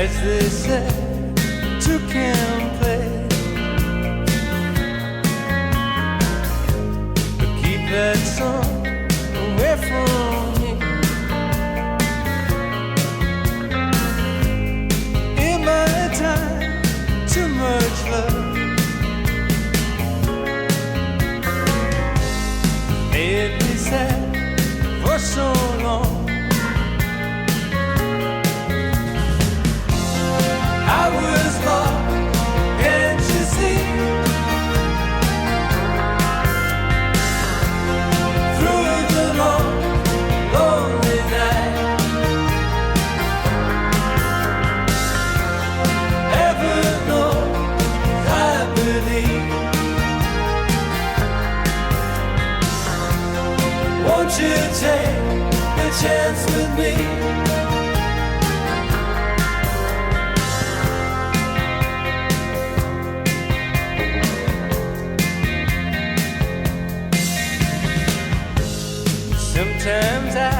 as they say, two can play. But keep that sun away from me. In my time, too much love made me sad for so long. I was lost, can't you see? Through the long, lonely night, heaven knows I believe. Won't you take a chance with me? Sometimes I